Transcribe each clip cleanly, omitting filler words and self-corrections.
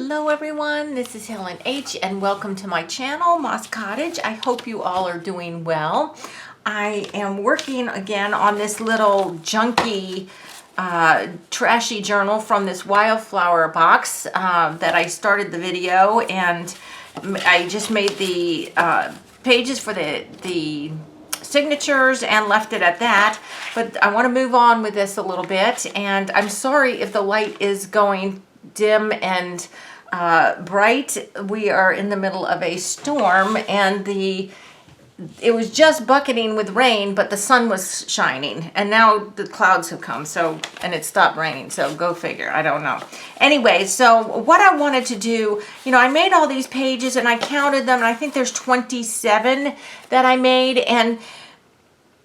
Hello everyone, this is Helen H and welcome to my channel, Moss Cottage. I hope you all are doing well. I am working again on this little junky trashy journal from this wildflower box that I started the video, and I just made the pages for the signatures and left it at that. But I want to move on with this a little bit, and I'm sorry if the light is going dim and bright. We are in the middle of a storm, and it was just bucketing with rain, but the sun was shining, and now the clouds have come, and it stopped raining, so go figure. I don't know. Anyway, so what I wanted to do, I made all these pages and I counted them, and I think there's 27 that I made, and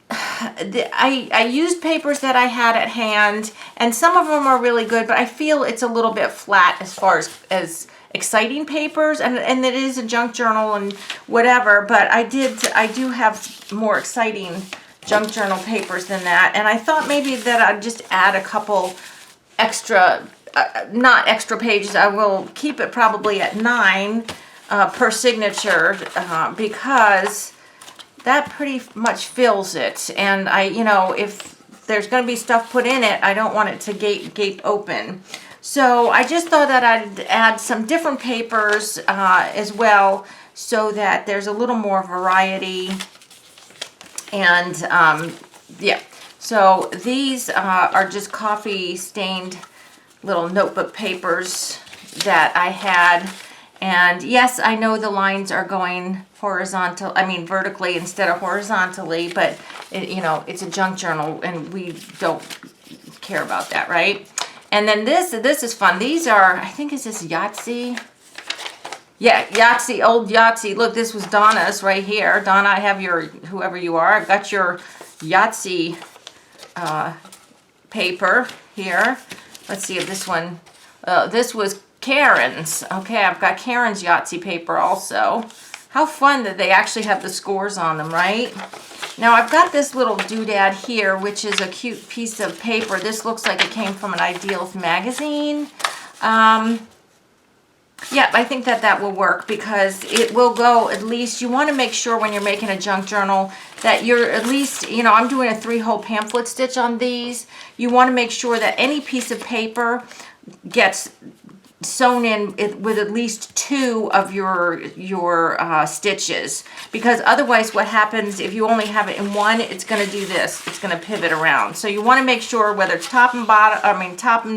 I used papers that I had at hand, and some of them are really good, but I feel it's a little bit flat as far as exciting papers, and it is a junk journal and whatever, but I do have more exciting junk journal papers than that, and I thought maybe that I'd just add a couple extra, not extra pages. I will keep it probably at 9 per signature because that pretty much fills it, and if there's going to be stuff put in it, I don't want it to gape open. So I just thought that I'd add some different papers as well, so that there's a little more variety. And yeah, so these are just coffee stained little notebook papers that I had. And yes, I know the lines are going vertically instead of horizontally, but it's a junk journal and we don't care about that, right? And then this is fun. These are, I think, is this Yahtzee? Yeah, Yahtzee, old Yahtzee. Look, this was Donna's right here. Donna, I have your, whoever you are, I've got your Yahtzee paper here. Let's see if this one, this was Karen's. Okay, I've got Karen's Yahtzee paper also. How fun that they actually have the scores on them, right? Now I've got this little doodad here, which is a cute piece of paper. This looks like it came from an Ideals magazine. Yeah, I think that will work because it will go, at least, you want to make sure when you're making a junk journal that you're at least, I'm doing a 3-hole pamphlet stitch on these. You want to make sure that any piece of paper gets sewn in with at least 2 of your stitches, because otherwise what happens if you only have it in one, it's going to do this, it's going to pivot around. So you want to make sure, whether it's top and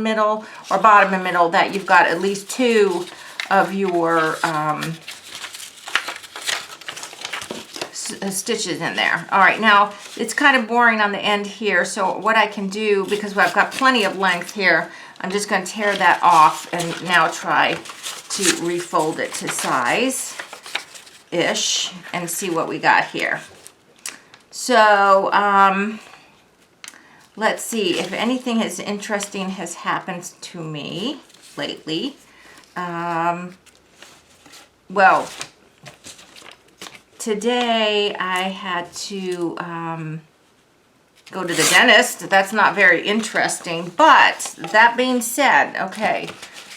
middle or bottom and middle, that you've got at least 2 of your stitches in there. All right, now it's kind of boring on the end here, so what I can do, because I've got plenty of length here, I'm just going to tear that off and now try to refold it to size-ish and see what we got here. So let's see if anything interesting has happened to me lately. Well, today I had to go to the dentist. That's not very interesting, but that being said, okay,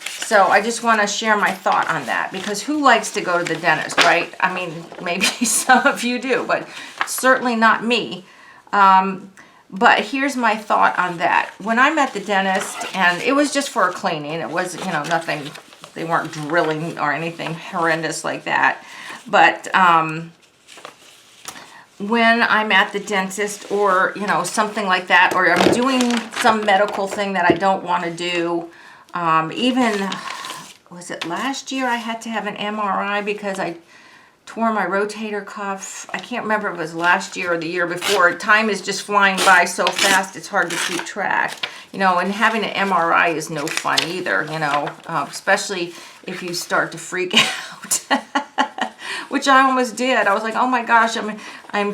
so I just want to share my thought on that, because who likes to go to the dentist, right? I mean, maybe some of you do, but certainly not me. But here's my thought on that. When I'm at the dentist, and it was just for a cleaning, it was, nothing, they weren't drilling or anything horrendous like that, but when I'm at the dentist or, something like that, or I'm doing some medical thing that I don't want to do, even, was it last year I had to have an MRI because I tore my rotator cuff. I can't remember if it was last year or the year before. Time is just flying by so fast, it's hard to keep track. And having an MRI is no fun either, especially if you start to freak out. Which I almost did. I was like, oh my gosh, I'm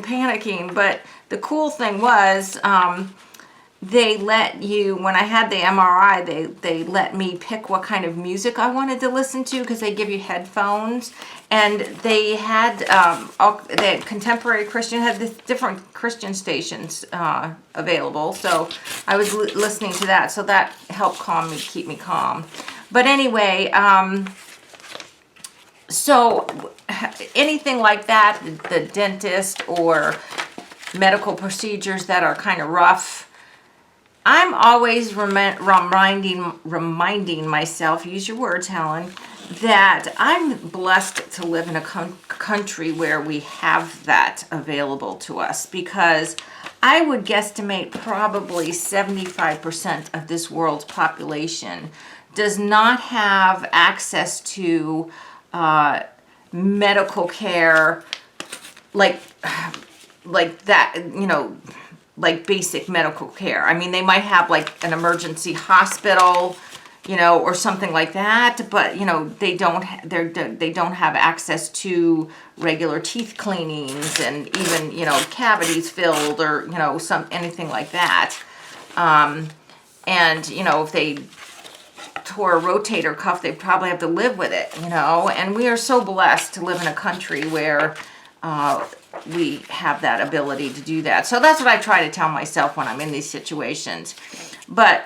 panicking. But the cool thing was, they let you, when I had the MRI, they let me pick what kind of music I wanted to listen to, because they give you headphones. And they had contemporary Christian, had the different Christian stations available. So I was listening to that. So that helped keep me calm. But anyway, so anything like that, the dentist or medical procedures that are kind of rough, I'm always reminding myself, use your words, Helen, that I'm blessed to live in a country where we have that available to us, because I would guesstimate probably 75% of this world's population does not have access to medical care like that, like basic medical care. I mean, they might have like an emergency hospital, or something like that, but they don't have access to regular teeth cleanings and even cavities filled, or anything like that. And if they tore a rotator cuff, they probably have to live with it. And we are so blessed to live in a country where we have that ability to do that. So that's what I try to tell myself when I'm in these situations. But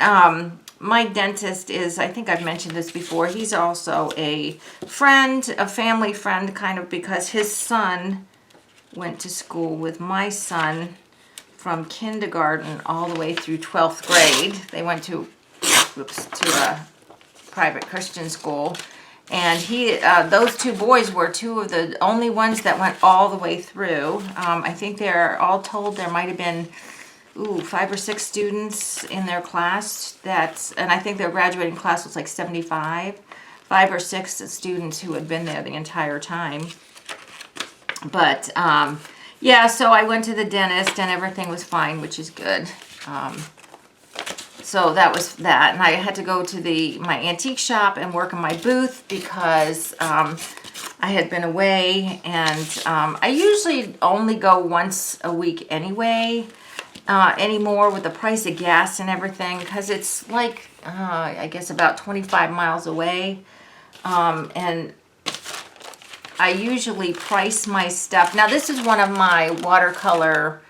my dentist is, I think I've mentioned this before, he's also a friend, a family friend, kind of, because his son went to school with my son from kindergarten all the way through 12th grade. They went to a private Christian school. And those two boys were two of the only ones that went all the way through. I think they're all told there might have been 5 or 6 students in their class. And I think their graduating class was like 75. 5 or 6 students who had been there the entire time. But yeah, so I went to the dentist and everything was fine, which is good. So that was that, and I had to go to my antique shop and work in my booth because I had been away, and I usually only go once a week anyway, anymore with the price of gas and everything, because it's like, I guess about 25 miles away, and I usually price my stuff. Now this is one of my watercolor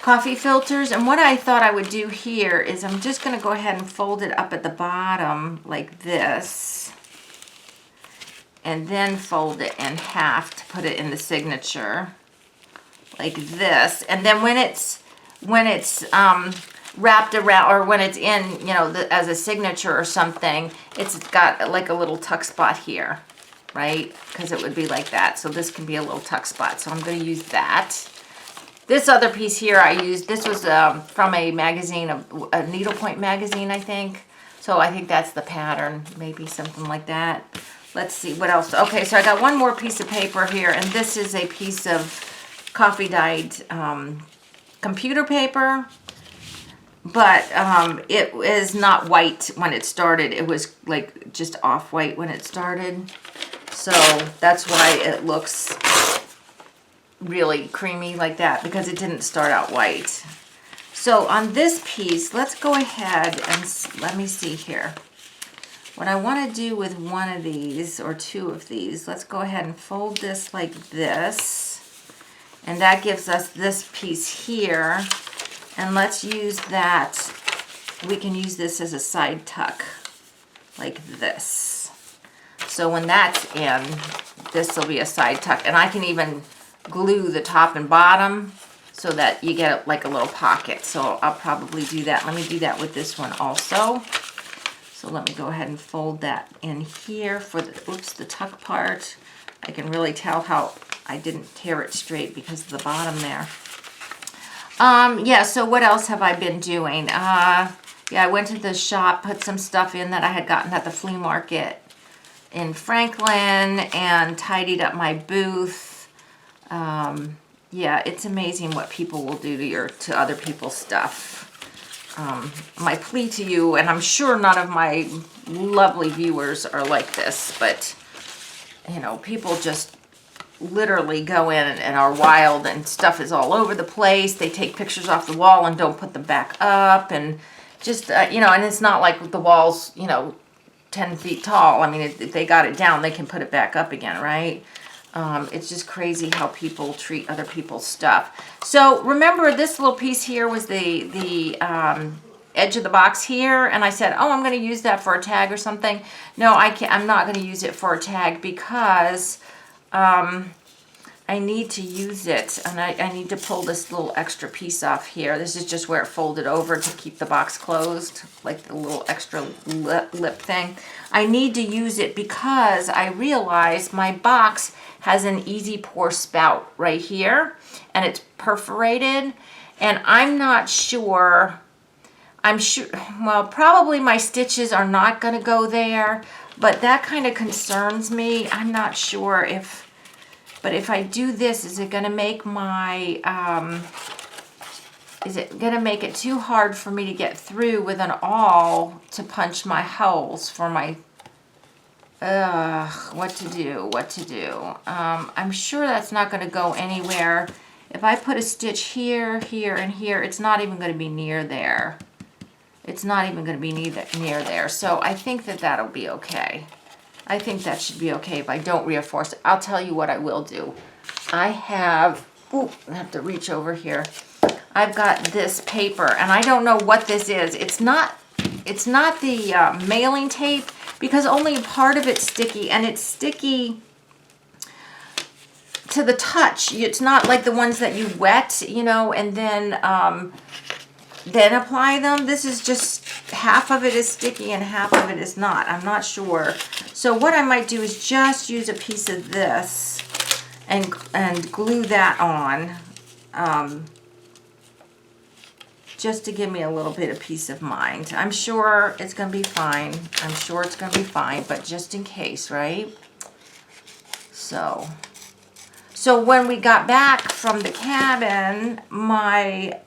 coffee filters, and what I thought I would do here is I'm just going to go ahead and fold it up at the bottom like this, and then fold it in half to put it in the signature like this. And then when it's wrapped around, or when it's in, as a signature or something, it's got like a little tuck spot here, right? Because it would be like that. So this can be a little tuck spot. So I'm going to use that. This other piece here I used, this was from a magazine, a needlepoint magazine, I think. So I think that's the pattern, maybe something like that. Let's see, what else? Okay, so I got one more piece of paper here, and this is a piece of coffee dyed computer paper. But it is not white when it started. It was like just off-white when it started. So that's why it looks really creamy like that, because it didn't start out white. So on this piece, let's go ahead and let me see here. What I want to do with one of these or two of these, let's go ahead and fold this like this. And that gives us this piece here. And let's use that. We can use this as a side tuck like this. So when that's in, this will be a side tuck. And I can even glue the top and bottom so that you get like a little pocket. So I'll probably do that. Let me do that with this one also. So let me go ahead and fold that in here for the tuck part. I can really tell how I didn't tear it straight because of the bottom there. Yeah, so what else have I been doing? Yeah, I went to the shop, put some stuff in that I had gotten at the flea market in Franklin, and tidied up my booth. Yeah, it's amazing what people will do to other people's stuff. My plea to you, and I'm sure none of my lovely viewers are like this, but people just literally go in and are wild, and stuff is all over the place. They take pictures off the wall and don't put them back up, and just and it's not like the wall's 10 feet tall. I mean, if they got it down, they can put it back up again, right? It's just crazy how people treat other people's stuff. So remember, this little piece here was the edge of the box here, and I said, oh, I'm going to use that for a tag or something. No, I'm not going to use it for a tag because I need to use it, and I need to pull this little extra piece off here. This is just where it folded over to keep the box closed, like the little extra lip thing. I need to use it because I realize my box has an easy pour spout right here, and it's perforated, and I'm not sure, well, probably my stitches are not going to go there, but that kind of concerns me. I'm not sure but if I do this, is it going to make my, is it going to make it too hard for me to get through with an awl to punch my holes for my, what to do. I'm sure that's not going to go anywhere. If I put a stitch here, here, and here, it's not even going to be near there. It's not even going to be near there. So I think that that'll be okay. I think that should be okay if I don't reinforce it. I'll tell you what I will do. I have to reach over here. I've got this paper, and I don't know what this is. It's not the mailing tape, because only part of it's sticky, and it's sticky to the touch. It's not like the ones that you wet, you know, and then apply them. This is just half of it is sticky and half of it is not. I'm not sure. So what I might do is just use a piece of this and glue that on, just to give me a little bit of peace of mind. I'm sure it's going to be fine. I'm sure it's going to be fine, but just in case, right? So when we got back from the cabin, my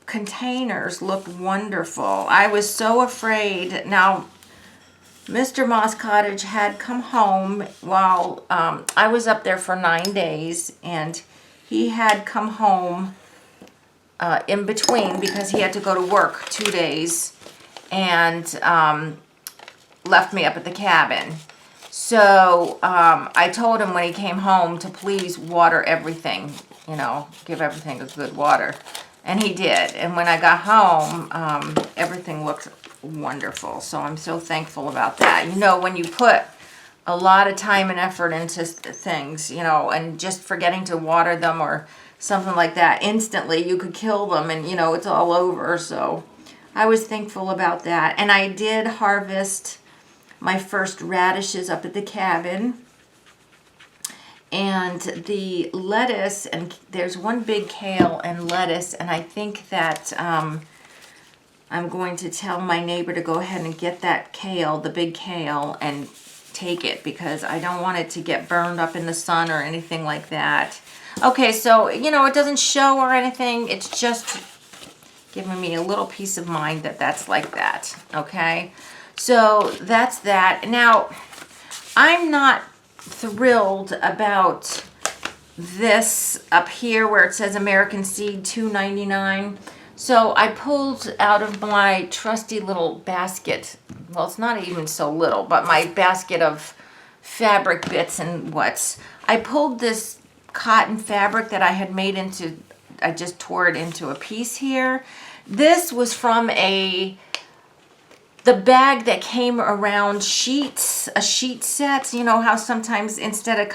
containers looked wonderful. I was so afraid. Now, Mr. Moss Cottage had come home while I was up there for 9 days, and he had come home in between because he had to go to work 2 days, and left me up at the cabin. So I told him when he came home to please water everything, you know, give everything a good water. And he did. And when I got home, everything looked wonderful. So I'm so thankful about that. You know, when you put a lot of time and effort into things, you know, and just forgetting to water them or something like that, instantly you could kill them and, you know, it's all over. So I was thankful about that. And I did harvest my first radishes up at the cabin. And the lettuce, and there's one big kale and lettuce, and I think that I'm going to tell my neighbor to go ahead and get that kale, the big kale, and take it because I don't want it to get burned up in the sun or anything like that. Okay, so, you know, it doesn't show or anything. It's just giving me a little peace of mind that that's like that, okay? So that's that. Now, I'm not thrilled about this up here where it says American Seed $2.99. So I pulled out of my trusty little basket, well, it's not even so little, but my basket of fabric bits and what's, I pulled this cotton fabric that I had made into, I just tore it into a piece here. This was from the bag that came around sheets, a sheet set. You know how sometimes instead of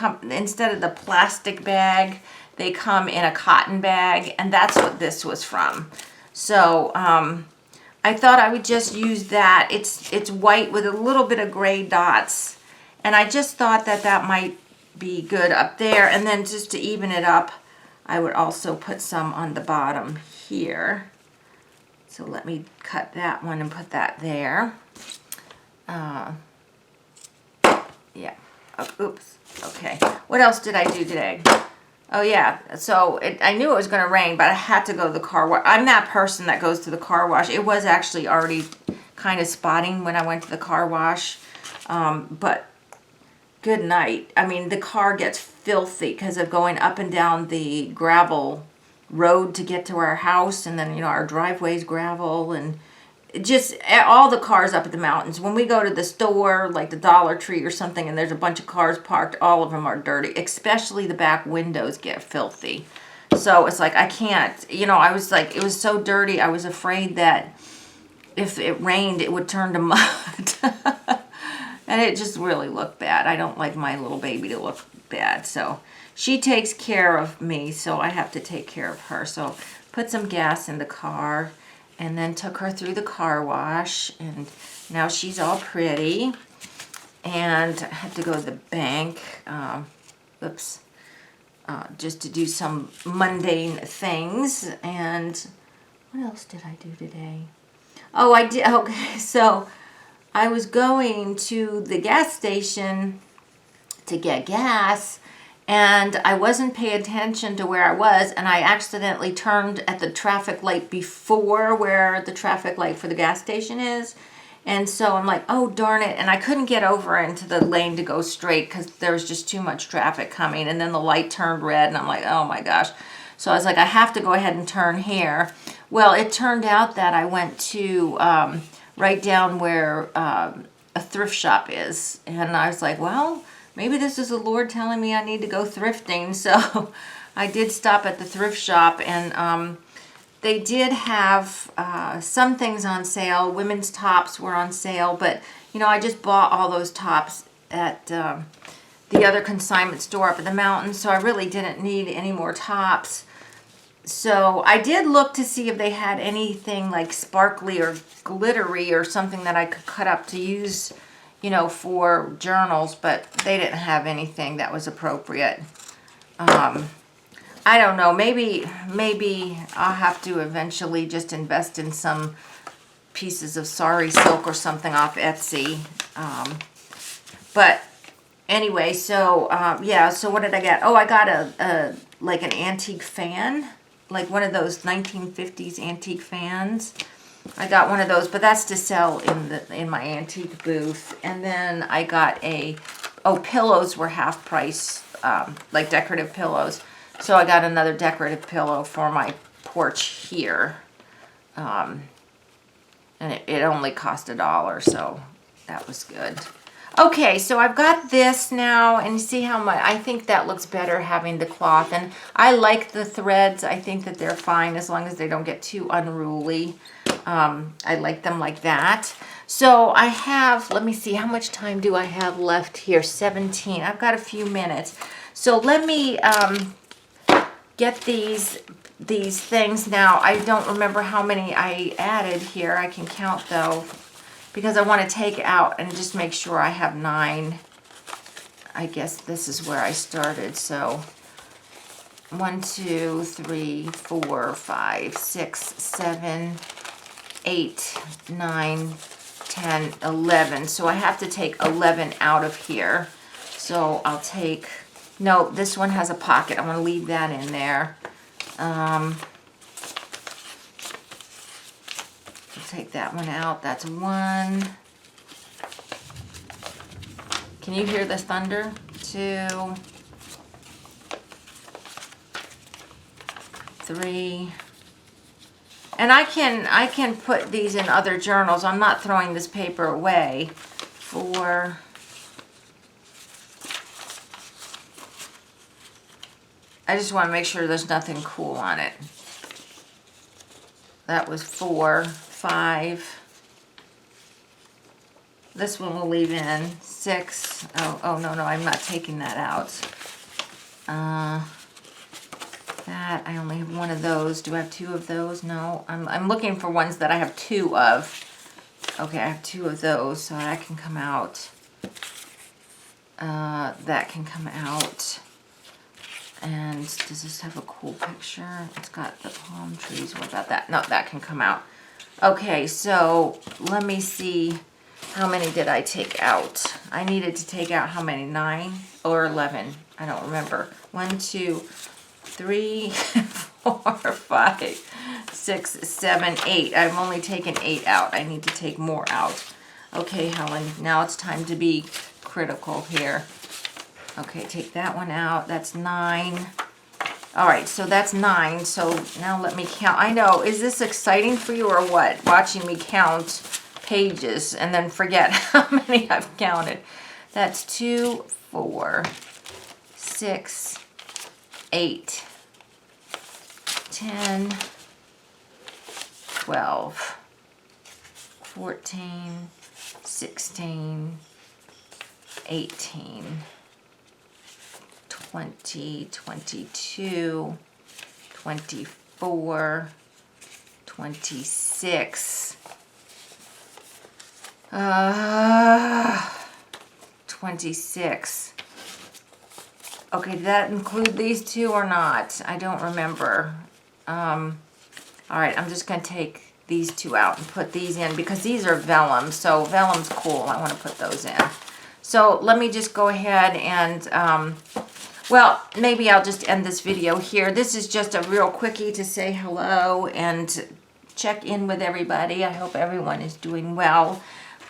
the plastic bag, they come in a cotton bag, and that's what this was from. So I thought I would just use that. It's white with a little bit of gray dots, and I just thought that that might be good up there. And then just to even it up, I would also put some on the bottom here. So let me cut that one and put that there. Yeah. Oh, oops. Okay. What else did I do today? Oh, yeah. So I knew it was going to rain, but I had to go to the car wash. I'm that person that goes to the car wash. It was actually already kind of spotting when I went to the car wash. But good night. I mean, the car gets filthy because of going up and down the gravel road to get to our house, and then, you know, our driveway's gravel, and just all the cars up at the mountains. When we go to the store, like the Dollar Tree or something, and there's a bunch of cars parked, all of them are dirty, especially the back windows get filthy. So it's like, I can't, you know, I was like, it was so dirty. I was afraid that if it rained, it would turn to mud. And it just really looked bad. I don't like my little baby to look bad. So she takes care of me, so I have to take care of her. So put some gas in the car and then took her through the car wash. And now she's all pretty. And I have to go to the bank. Just to do some mundane things. And what else did I do today? Oh, I did. Okay, so I was going to the gas station to get gas, and I wasn't paying attention to where I was, and I accidentally turned at the traffic light before where the traffic light for the gas station is. And so I'm like, oh, darn it. And I couldn't get over into the lane to go straight because there was just too much traffic coming. And then the light turned red, and I'm like, oh my gosh. So I was like, I have to go ahead and turn here. Well, it turned out that I went to right down where a thrift shop is. And I was like, well, maybe this is the Lord telling me I need to go thrifting. So I did stop at the thrift shop, and they did have some things on sale. Women's tops were on sale, but you know, I just bought all those tops at the other consignment store up in the mountains, so I really didn't need any more tops. So I did look to see if they had anything like sparkly or glittery or something that I could cut up to use, you know, for journals, but they didn't have anything that was appropriate. I don't know, maybe I'll have to eventually just invest in some pieces of sari silk or something off Etsy. But anyway, so yeah, so what did I get? Oh, I got a like an antique fan, like one of those 1950s antique fans. I got one of those, but that's to sell in my antique booth. And then I got pillows were half price, like decorative pillows. So I got another decorative pillow for my porch here. And it only cost $1, so that was good. Okay, so I've got this now, and see how much, I think that looks better having the cloth. And I like the threads. I think that they're fine as long as they don't get too unruly. I like them like that. So I have, let me see, how much time do I have left here? 17. I've got a few minutes. So let me get these things now. I don't remember how many I added here. I can count though, because I want to take out and just make sure I have 9. I guess this is where I started. So 1, 2, 3, 4, 5, 6, 7, 8, 9, 10, 11. So I have to take 11 out of here. So I'll take, no, this one has a pocket. I want to leave that in there. I'll take that one out. That's 1. Can you hear the thunder? 2, 3. And I can put these in other journals. I'm not throwing this paper away. 4. I just want to make sure there's nothing cool on it. That was 4, 5. This one we'll leave in. 6. Oh no, I'm not taking that out. That, I only have 1 of those. Do I have 2 of those? No. I'm looking for ones that I have 2 of. Okay, I have 2 of those, so that can come out. That can come out. And does this have a cool picture? It's got the palm trees. What about that? No, that can come out. Okay, so let me see. How many did I take out? I needed to take out how many? 9 or 11? I don't remember. 1, 2, 3, 4, 5, 6, 7, 8. I've only taken 8 out. I need to take more out. Okay, Helen, now it's time to be critical here. Okay, take that one out. That's 9. All right, so that's 9. So now let me count. I know, is this exciting for you or what? Watching me count pages and then forget how many I've counted. That's 2, 4, 6, 8, 10, 12, 14, 16, 18, 20, 22, 24, 26, 26. Okay, did that include these two or not? I don't remember. All right, I'm just going to take these two out and put these in because these are vellum. So vellum's cool. I want to put those in. So let me just go ahead and, well, maybe I'll just end this video here. This is just a real quickie to say hello and check in with everybody. I hope everyone is doing well.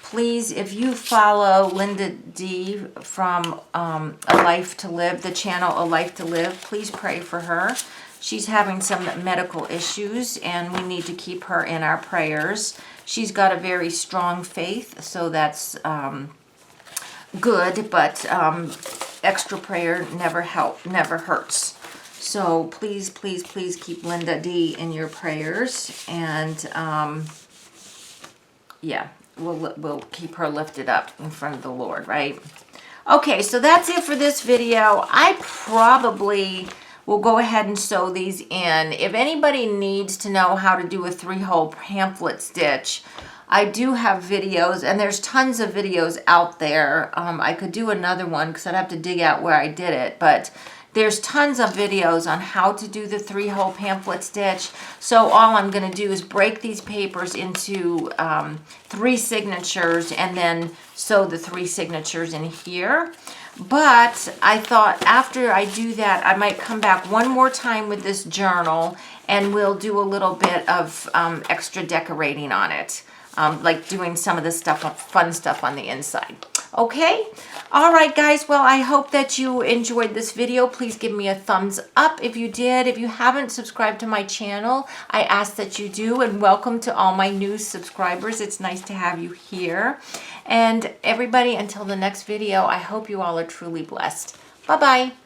Please, if you follow Linda D from A Life to Live, the channel A Life to Live, please pray for her. She's having some medical issues, and we need to keep her in our prayers. She's got a very strong faith, so that's good, but extra prayer never hurts. So please, please, please keep Linda D in your prayers, and yeah. We'll keep her lifted up in front of the Lord, right? Okay, so that's it for this video. I probably will go ahead and sew these in. If anybody needs to know how to do a 3-hole pamphlet stitch, I do have videos, and there's tons of videos out there. I could do another one because I'd have to dig out where I did it, but there's tons of videos on how to do the 3-hole pamphlet stitch. So all I'm going to do is break these papers into 3 signatures and then sew the 3 signatures in here. But I thought after I do that, I might come back one more time with this journal and we'll do a little bit of extra decorating on it. Like doing some of the stuff, fun stuff on the inside. Okay? All right, guys. Well, I hope that you enjoyed this video. Please give me a thumbs up if you did. If you haven't subscribed to my channel, I ask that you do. And welcome to all my new subscribers. It's nice to have you here. And everybody, until the next video, I hope you all are truly blessed. Bye-bye.